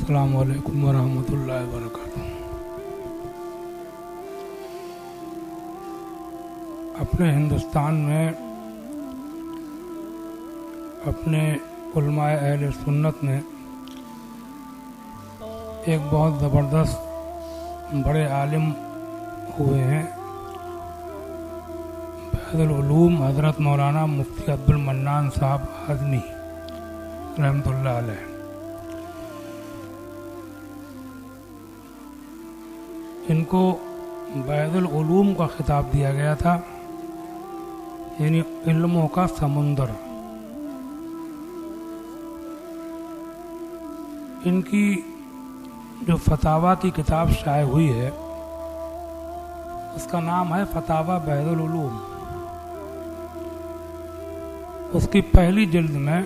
अस्सलामु अलैकुम वरहमतुल्लाहि वबरकातुहू। अपने हिंदुस्तान में अपने उलमाए अहले सुन्नत ने एक बहुत ज़बरदस्त बड़े आलिम हुए हैं, फैज़ुल उलूम हज़रत मौलाना मुफ्ती अब्दुल मन्नान साहब आज़मी रहमतुल्लाह अलैह। इनको बैदुल उलूम का खिताब दिया गया था, यानी इल्मों का समुंदर। इनकी जो फतावा की किताब शाये हुई है उसका नाम है फतावा बैदुल उलूम। उसकी पहली जिल्द में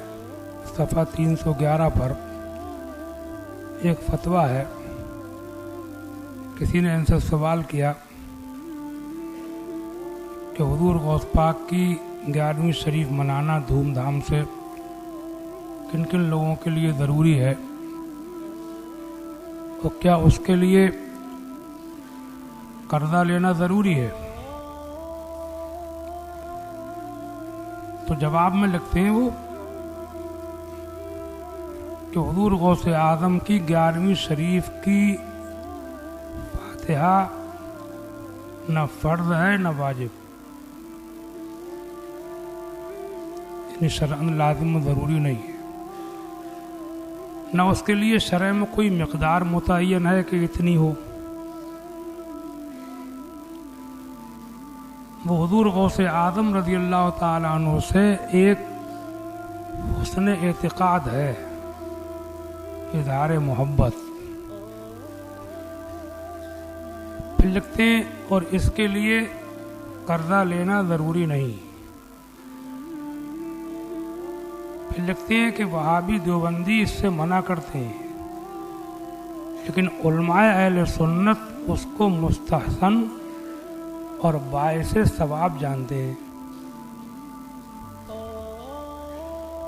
सफ़ा 311 पर एक फतवा है। किसी ने इनसे सवाल किया कि हुजूर गौस पाक की 11वीं शरीफ मनाना धूमधाम से किन किन लोगों के लिए ज़रूरी है, तो क्या उसके लिए कर्जा लेना ज़रूरी है? तो जवाब में लिखते हैं वो कि हुजूर गौस आज़म की 11वीं शरीफ की फातिहा न फ़र्ज़ है न वाजिब, यानी शरअन लाज़िम ज़रूरी नहीं है, न उसके लिए शरअ में कोई मिक़दार मुतय्यन है कि इतनी हो। वो हुजूर गौस आज़म रज़ियल्लाहु ताला अन्हु से एक हुस्न एतिक़ाद है, इज़हार मोहब्बत। फिर लिखते हैं और इसके लिए कर्जा लेना ज़रूरी नहीं। फिर लिखते हैं कि वहाबी देवबंदी इससे मना करते हैं, लेकिन उलमाए अहले सुन्नत उसको मुस्तहसन और बाइसे सवाब जानते हैं।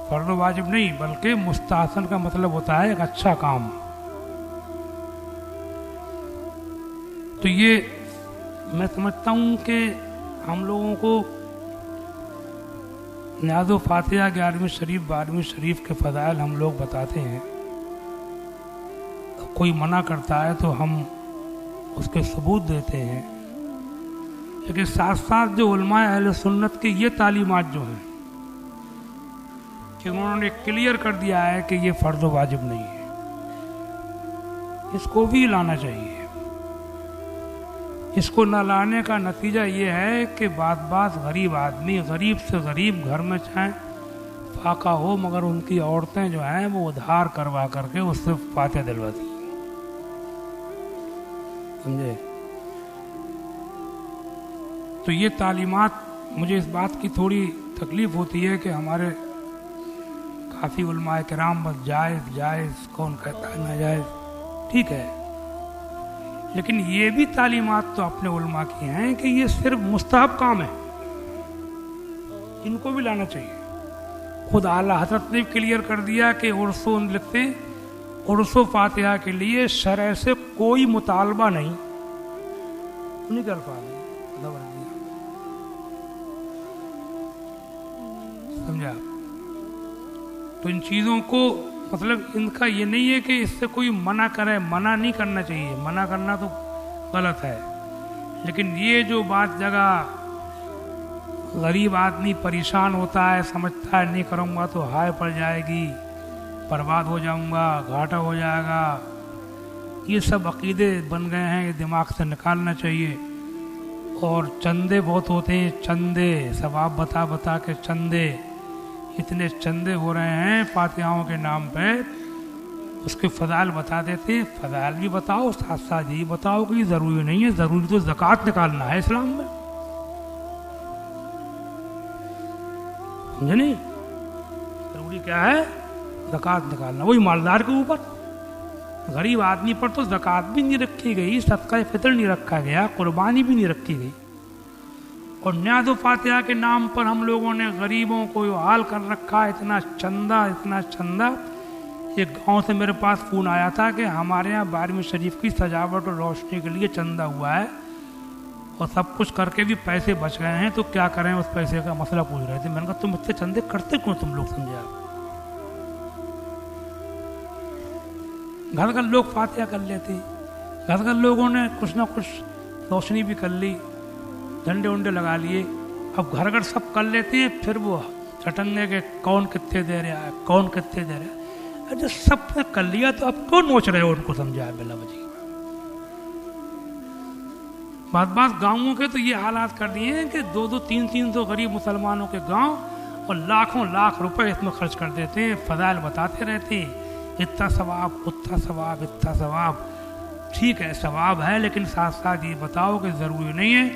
फर्ज़ वाजिब नहीं बल्कि मुस्तहसन का मतलब होता है एक अच्छा काम। तो ये मैं समझता हूँ कि हम लोगों को न्याज़ो फातिहा 11वीं शरीफ 12वीं शरीफ के फ़ज़ाइल हम लोग बताते हैं, कोई मना करता है तो हम उसके सबूत देते हैं, लेकिन साथ साथ जो उलमाए अहले सुन्नत की ये तालीमात जो हैं कि उन्होंने क्लियर कर दिया है कि ये फ़र्ज़ वाजिब नहीं है, इसको भी लाना चाहिए। इसको न लाने का नतीजा ये है कि बात गरीब आदमी गरीब से गरीब घर में चाहे फाका हो, मगर उनकी औरतें जो हैं वो उधार करवा करके उससे फातिहा दिलवाती, समझे। तो ये तालीमात, मुझे इस बात की थोड़ी तकलीफ़ होती है कि हमारे काफ़ी उलमाए किराम बस जायज़ कौन कहता है नाजायज़, ठीक है, लेकिन ये भी तालीमात तो अपने उलमा की हैं कि ये सिर्फ मुस्तहब काम है, इनको भी लाना चाहिए। खुद आला हज़रत ने क्लियर कर दिया कि उर्सो लिखते उर्सो फातिहा के लिए शरअ से कोई मुतालबा नहीं, उन्हीं के अल्फाज समझा। तो इन चीज़ों को मतलब इनका ये नहीं है कि इससे कोई मना करे, मना नहीं करना चाहिए, मना करना तो गलत है, लेकिन ये जो बात जगह गरीब आदमी परेशान होता है, समझता है नहीं करूँगा तो हाय पड़ जाएगी, बर्बाद हो जाऊँगा, घाटा हो जाएगा, ये सब अकीदे बन गए हैं, ये दिमाग से निकालना चाहिए। और चंदे बहुत होते हैं, चंदे सवाब बता बता के चंदे, इतने चंदे हो रहे हैं फातिहाओं के नाम पे, उसके फ़ज़ाइल बता देते हैं। फ़ज़ाइल भी बताओ, साथ साथ यही बताओ कि ज़रूरी नहीं है, ज़रूरी तो ज़कात निकालना है इस्लाम में, समझे नहीं। ज़रूरी क्या है? ज़कात निकालना, वही मालदार के ऊपर। गरीब आदमी पर तो ज़कात भी नहीं रखी गई, सदका फ़ितर नहीं रखा गया, कुर्बानी भी नहीं रखी गई, और न्याज़ो फातिहा के नाम पर हम लोगों ने गरीबों को हाल कर रखा, इतना चंदा ایک گاؤں سے میرے پاس فون آیا تھا کہ ہمارے یہاں 12ویں شریف کی سجاوٹ اور روشنی کے لیے چندہ ہوا ہے اور سب کچھ کر کے بھی پیسے بچ گئے ہیں، تو کیا کریں؟ اس پیسے کا مسئلہ پوچھ رہے تھے۔ میں نے کہا تم اتنے چندے کرتے کیوں تم لوگ؟ سمجھا، گھر گھر لوگ فاتحہ کر لیتے، گھر گھر لوگوں نے کچھ نہ کچھ روشنی بھی کر لی، جھنڈے ونڈے لگا لیے۔ اب گھر گھر سب کر لیتے ہیں، پھر وہ چٹنگے کے کون کتنے دے رہا ہے، کون کتنے دے رہا ہے۔ جب سب نے کر لیا تو اب کیوں نوچ رہے ہو ان کو؟ سمجھا ہے بلا وجہ بات گاؤں کے تو یہ حالات کر دیے ہیں کہ 200 300 غریب مسلمانوں کے گاؤں اور لاکھوں لاکھ روپے اس میں خرچ کر دیتے ہیں، فضائل بتاتے رہتے ہیں، اتنا ثواب اتنا ثواب اتنا ثواب۔ ٹھیک ہے ثواب ہے، لیکن ساتھ ساتھ یہ بتاؤ کہ ضروری نہیں ہے۔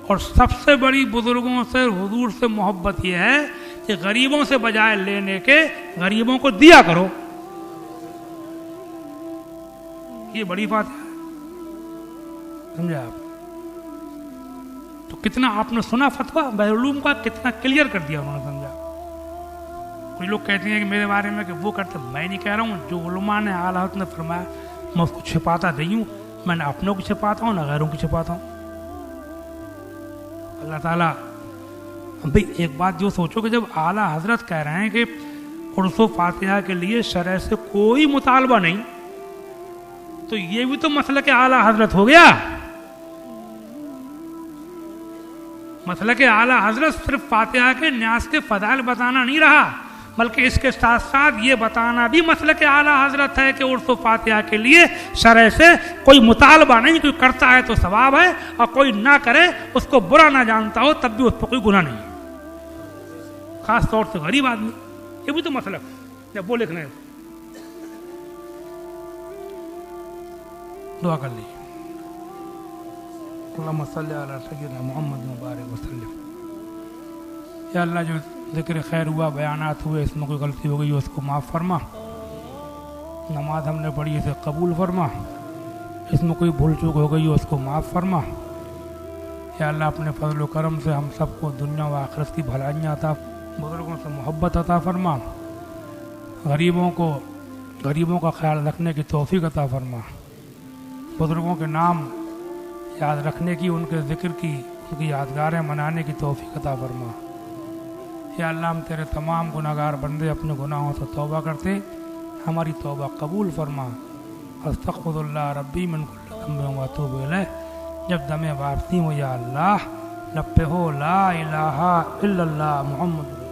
اور سب سے بڑی بزرگوں سے حضور سے محبت یہ ہے کہ غریبوں سے بجائے لینے کے غریبوں کو دیا کرو، یہ بڑی بات ہے۔ سمجھا آپ؟ تو کتنا آپ نے سنا فتویٰ بہرعلوم کا، کتنا کلیئر کر دیا انہوں نے۔ سمجھا؟ کچھ لوگ کہتے ہیں کہ میرے بارے میں کہ وہ کرتے، میں نہیں کہہ رہا ہوں، جو علماء نے اعلیٰ حضرت نے فرمایا میں اس کو چھپاتا نہیں ہوں، میں نہ اپنوں کی چھپاتا ہوں نہ غیروں کی چھپاتا ہوں۔ اللہ تعالیٰ بھئی ایک بات جو سوچو کہ جب اعلیٰ حضرت کہہ رہے ہیں کہ قرص و فاتحہ کے لیے شرع سے کوئی مطالبہ نہیں، تو یہ بھی تو مسلک اعلیٰ حضرت ہو گیا۔ مسلک اعلیٰ حضرت صرف فاتحہ کے نیاز کے فضائل بتانا نہیں رہا، بلکہ اس کے ساتھ ساتھ یہ بتانا بھی مسلک اعلیٰ حضرت ہے کہ عرس و فاتحہ کے لیے شرع سے کوئی مطالبہ نہیں، کوئی کرتا ہے تو ثواب ہے اور کوئی نہ کرے اس کو برا نہ جانتا ہو تب بھی اس پر کوئی گناہ نہیں ہے، خاص طور سے غریب آدمی۔ یہ بھی تو مسلک جب وہ لکھنا ہے۔ دعا کر لیجیے۔ اللہم صلی علی سیدنا محمد مبارک وسلم۔ یا اللہ جو ذکر خیر ہوا، بیانات ہوئے، اس میں کوئی غلطی ہو گئی اس کو معاف فرما، نماز ہم نے پڑھی اسے قبول فرما، اس میں کوئی بھول چوک ہو گئی اس کو معاف فرما۔ یا اللہ اپنے فضل و کرم سے ہم سب کو دنیا و آخرت کی بھلائیاں عطا، بزرگوں سے محبت عطا فرما، غریبوں کا خیال رکھنے کی توفیق عطا فرما، بزرگوں کے نام یاد رکھنے کی، ان کے ذکر کی، ان کی یادگاریں منانے کی توفیق عطا فرما۔ یا اللہ ہم تیرے تمام گناہگار بندے اپنے گناہوں سے توبہ کرتے، ہماری توبہ قبول فرما۔ استغفر اللہ ربی من کل ذنب و اتوب الیہ۔ جب دم واپسی ہو یا اللہ لب پہ ہو لا الہ الا اللہ محمد